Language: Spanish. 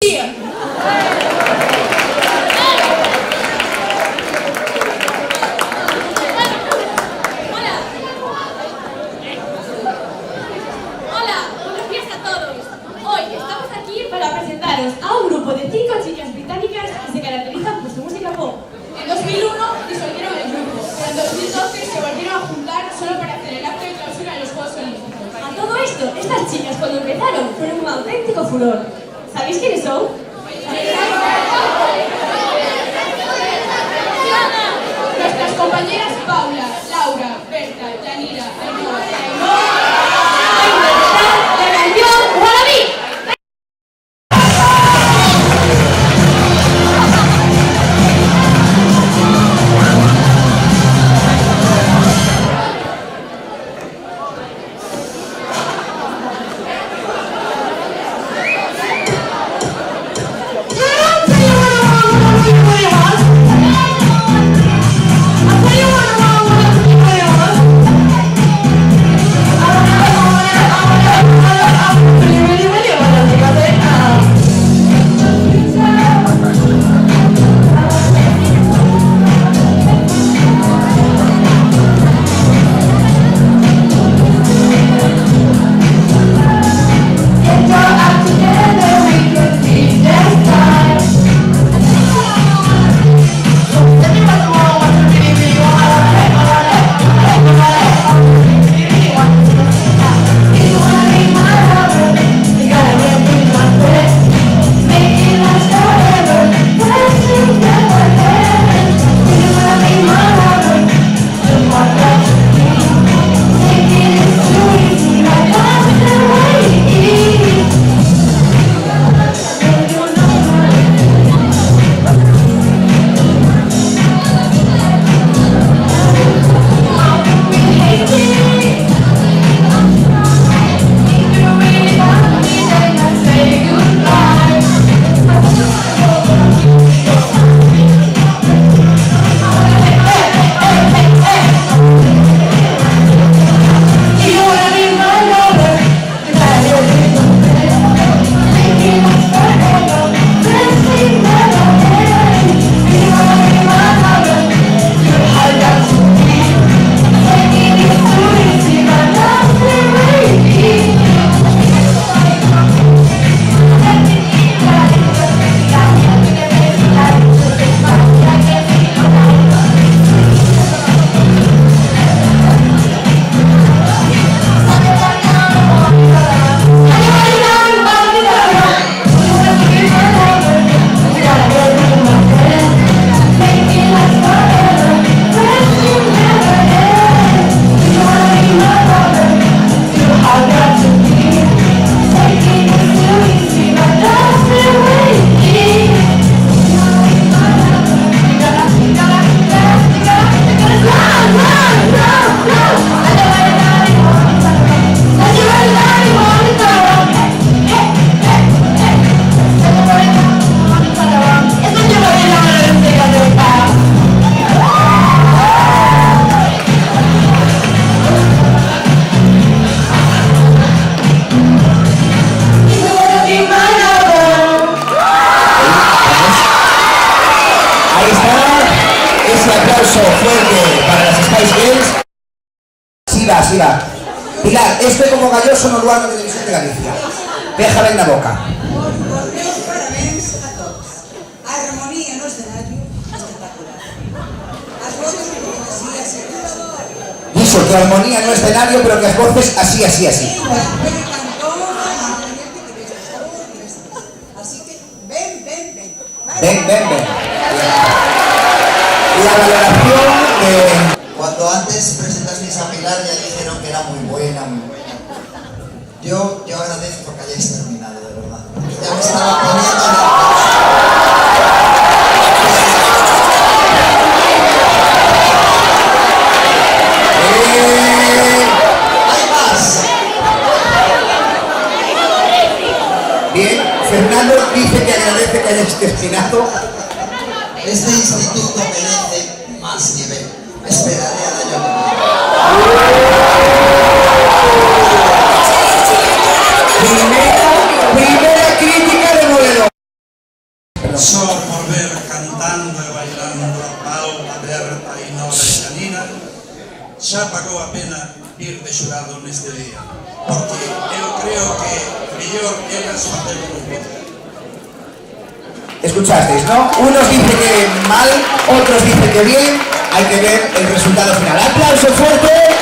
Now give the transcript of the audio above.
Buenos días a todos. Hoy estamos aquí para presentaros a un grupo de 5 chicas británicas que se caracterizan por su música pop. En 2001 disolvieron el grupo, pero en 2012 se volvieron a juntar solo para hacer el acto de clausura en los Juegos Olímpicos. A todo esto, estas chicas cuando empezaron fueron un auténtico furor. ¿Sabéis quiénes son? Nuestras compañeras Paula, Laura, Berta, Yanira, Ainhoa, la canción Wannabe. Fuerte para las Spice Girls. Siga. Pilar, este como galloso no lo hago en Televisión de Galicia. Déjala en la boca. Os meus parabéns a todos. A armonía no escenario espectacular. As voces así. Iso, que a armonía no escenario, pero que as voces así. Así que ven. Ven. La valoración de... Cuando antes presentasteis a Pilar ya dijeron que era muy buena. Yo agradezco que hayáis terminado, de verdad. Ya me estaba poniendo nervioso. ¡Hay más! Bien, Fernando dice que agradece que hayáis terminado. Este instituto merece más nivel. Esperaré al año que viene. Primera crítica de Moledor. Só por ver cantando e bailando a Pau, a Berta, a Inola e Janina, xa pagou a pena ir de xurado neste día, porque eu creo que mellor elas facemos un poco. Escuchasteis, ¿no? Unos dicen que mal, otros dicen que bien. Hay que ver el resultado final. ¡Aplauso fuerte!